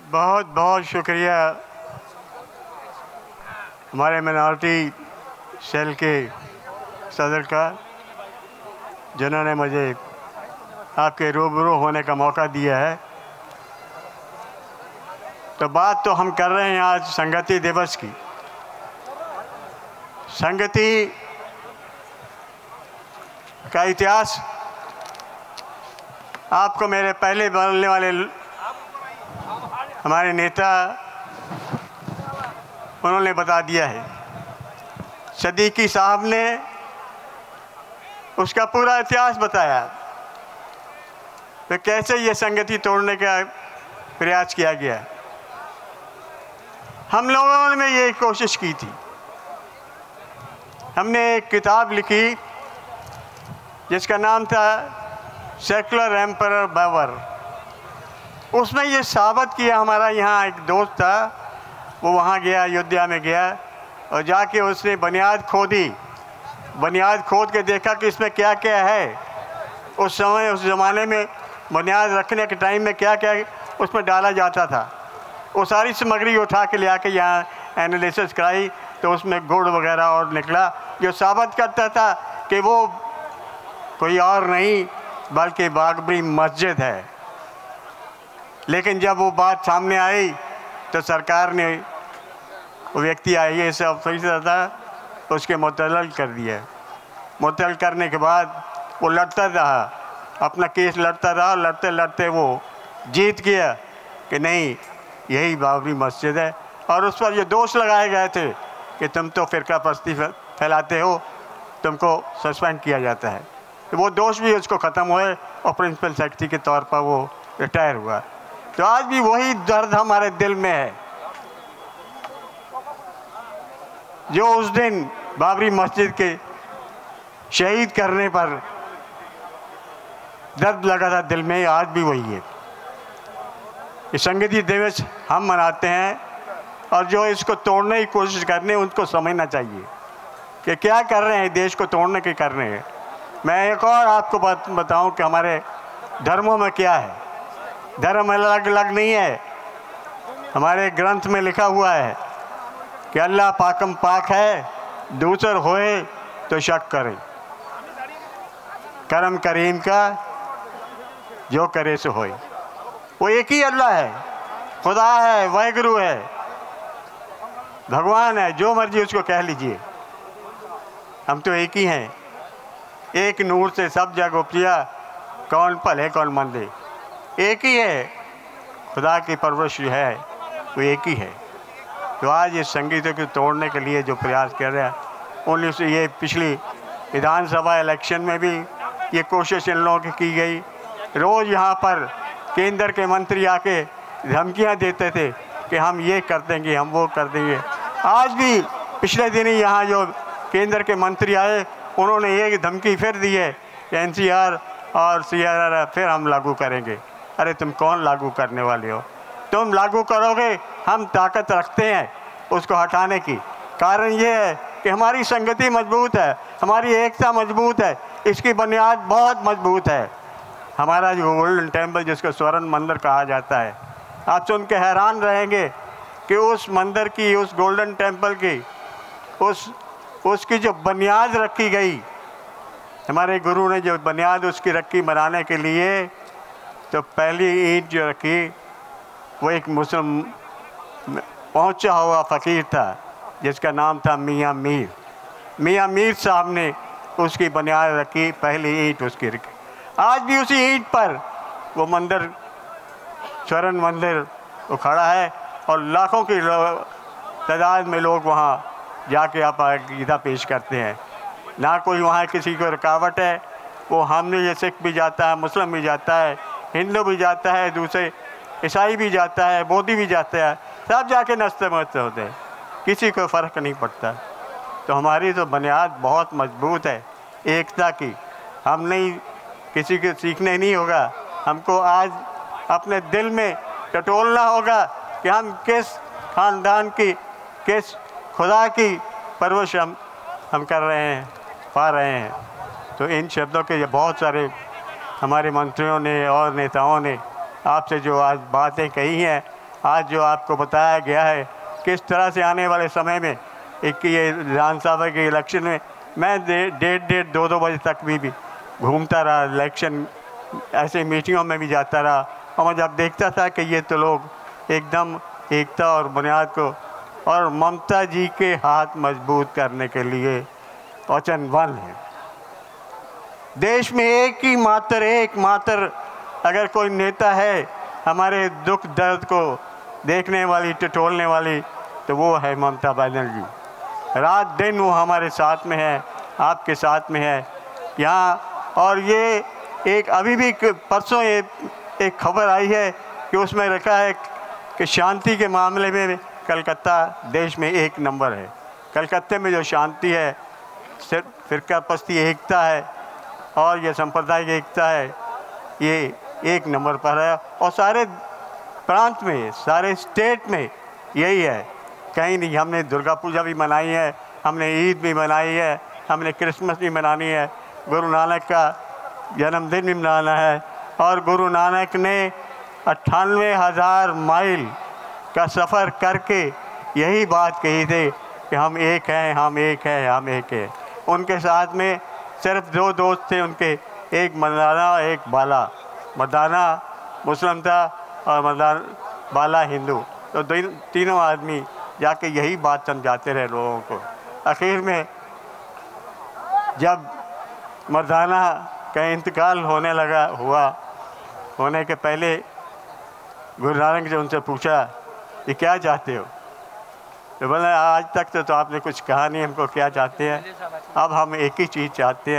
बहुत बहुत शुक्रिया हमारे मिनॉरिटी सेल के सदर का, जिन्होंने मुझे आपके रूबरू होने का मौका दिया है। तो बात तो हम कर रहे हैं आज संगति दिवस की। संगति का इतिहास आपको मेरे पहले बोलने वाले हमारे नेता उन्होंने बता दिया है। सदीकी साहब ने उसका पूरा इतिहास बताया, तो कैसे ये संगति तोड़ने का प्रयास किया गया। हम लोगों ने ये कोशिश की थी। हमने एक किताब लिखी जिसका नाम था सेकुलर एम्परर बाबर। उसमें ये साबित किया, हमारा यहाँ एक दोस्त था, वो वहाँ गया, अयोध्या में गया और जाके उसने बुनियाद खोदी। बुनियाद खोद के देखा कि इसमें क्या क्या है। उस समय उस ज़माने में बुनियाद रखने के टाइम में क्या क्या उसमें डाला जाता था। वो सारी सामग्री उठा के ले आके यहाँ एनालिसिस कराई, तो उसमें गुड़ वगैरह और निकला, जो साबित करता था कि वो कोई और नहीं बल्कि बाबरी मस्जिद है। लेकिन जब वो बात सामने आई तो सरकार ने, वो व्यक्ति IAS ऑफिसर था, उसके मुतल्लल कर दिया। मुतल्लल करने के बाद वो लड़ता रहा, अपना केस लड़ता रहा। लड़ते लड़ते वो जीत गया कि नहीं, यही बाबरी मस्जिद है। और उस पर ये दोष लगाए गए थे कि तुम तो फ़िरका परस्ती फैलाते हो, तुमको सस्पेंड किया जाता है। तो वो दोष भी उसको ख़त्म हुए और प्रिंसिपल सेक्रेटरी के तौर पर वो रिटायर हुआ। तो आज भी वही दर्द हमारे दिल में है जो उस दिन बाबरी मस्जिद के शहीद करने पर दर्द लगा था दिल में, आज भी वही है। ये संगति दिवस हम मनाते हैं और जो इसको तोड़ने की कोशिश करने उनको समझना चाहिए कि क्या कर रहे हैं, देश को तोड़ने के कर रहे हैं। मैं एक और आपको बात बताऊं कि हमारे धर्मों में क्या है। धर्म अलग अलग नहीं है। हमारे ग्रंथ में लिखा हुआ है कि अल्लाह पाकम पाक है, दूसर होए तो शक करे, करम करीम का जो करे सो होए। वो एक ही अल्लाह है, खुदा है, वाहिगुरु है, भगवान है, जो मर्जी उसको कह लीजिए। हम तो एक ही हैं। एक नूर से सब जग उपजिया, कौन भले कौन मंदे। एक ही है, खुदा की परवरिश जो है वो एक ही है। तो आज इस संगीत को तोड़ने के लिए जो प्रयास कर रहे हैं, उन्हीं से ये पिछली विधानसभा इलेक्शन में भी ये कोशिश इन लोगों की गई। रोज़ यहाँ पर केंद्र के मंत्री आके धमकियाँ देते थे कि हम ये कर देंगे, हम वो कर देंगे। आज भी पिछले दिन ही यहाँ जो केंद्र के मंत्री आए, उन्होंने एक धमकी फिर दी है कि NCR और CRR फिर हम लागू करेंगे। अरे तुम कौन लागू करने वाले हो? तुम लागू करोगे, हम ताकत रखते हैं उसको हटाने की। कारण ये है कि हमारी संगति मजबूत है, हमारी एकता मजबूत है, इसकी बुनियाद बहुत मजबूत है। हमारा जो गोल्डन टेम्पल, जिसको स्वर्ण मंदिर कहा जाता है, आप सुन के हैरान रहेंगे कि उस मंदिर की, उस गोल्डन टेम्पल की, उसकी जो बुनियाद रखी गई, हमारे गुरु ने जो बुनियाद उसकी रखी बनाने के लिए, तो पहली ईंट जो रखी वो एक मुस्लिम पहुंचा हुआ फ़कीर था जिसका नाम था मियाँ मीर। मियाँ मीर साहब ने उसकी बुनियाद रखी, पहली ईंट उसकी रखी। आज भी उसी ईंट पर वो मंदिर, स्वर्ण मंदिर, वो खड़ा है और लाखों की तादाद में लोग वहाँ जाके आप अक़ीदा पेश करते हैं। ना कोई वहाँ किसी को रुकावट है। वो हमने ये सिख भी जाता है, मुस्लिम भी जाता है, हिंदू भी जाता है, दूसरे ईसाई भी जाता है, बौद्धी भी जाता है, सब जाके नस्ते मस्ते होते हैं, किसी को फ़र्क नहीं पड़ता। तो हमारी तो बुनियाद बहुत मजबूत है एकता की। हम नहीं, किसी को सीखने नहीं होगा, हमको आज अपने दिल में टटोलना होगा कि हम किस ख़ानदान की, किस खुदा की परवरिश हम कर रहे हैं, पा रहे हैं। तो इन शब्दों के बहुत सारे हमारे मंत्रियों ने और नेताओं ने आपसे जो आज बातें कही हैं, आज जो आपको बताया गया है किस तरह से आने वाले समय में एक ये विधानसभा के इलेक्शन में मैं 1:30 2 बजे तक भी घूमता रहा, इलेक्शन ऐसे मीटिंगों में भी जाता रहा, और मैं जब देखता था कि ये तो लोग एकदम एकता और बुनियाद को और ममता जी के हाथ मजबूत करने के लिए वचनबद्ध है। देश में एक मात्र अगर कोई नेता है हमारे दुख दर्द को देखने वाली, टटोलने वाली, तो वो है ममता बनर्जी। रात दिन वो हमारे साथ में है, आपके साथ में है यहाँ। और ये एक अभी भी परसों एक खबर आई है कि उसमें रखा है कि शांति के मामले में कलकत्ता देश में 1 नंबर है। कलकत्ते में जो शांति है, सिर्फ फ़िरकापरस्ती एकता है और ये सांप्रदायिक एकता है, ये 1 नंबर पर है। और सारे प्रांत में, सारे स्टेट में यही है। कहीं नहीं, हमने दुर्गा पूजा भी मनाई है, हमने ईद भी मनाई है, हमने क्रिसमस भी मनानी है, गुरु नानक का जन्मदिन भी मनाना है। और गुरु नानक ने 98,000 माइल का सफ़र करके यही बात कही थी कि हम एक हैं, हम एक हैं, हम एक हैं। उनके साथ में सिर्फ 2 दोस्त थे उनके, एक मर्दाना और एक बाला। मर्दाना मुस्लिम था और बाला हिंदू। तो तीनों आदमी जाके यही बात समझाते रहे लोगों को। आखिर में जब मर्दाना का इंतकाल होने के पहले गुरु नानक ने उनसे पूछा कि क्या चाहते हो? तो बोले आज तक तो आपने कुछ कहा नहीं हमको क्या चाहते हैं, अब हम एक ही चीज़ चाहते हैं।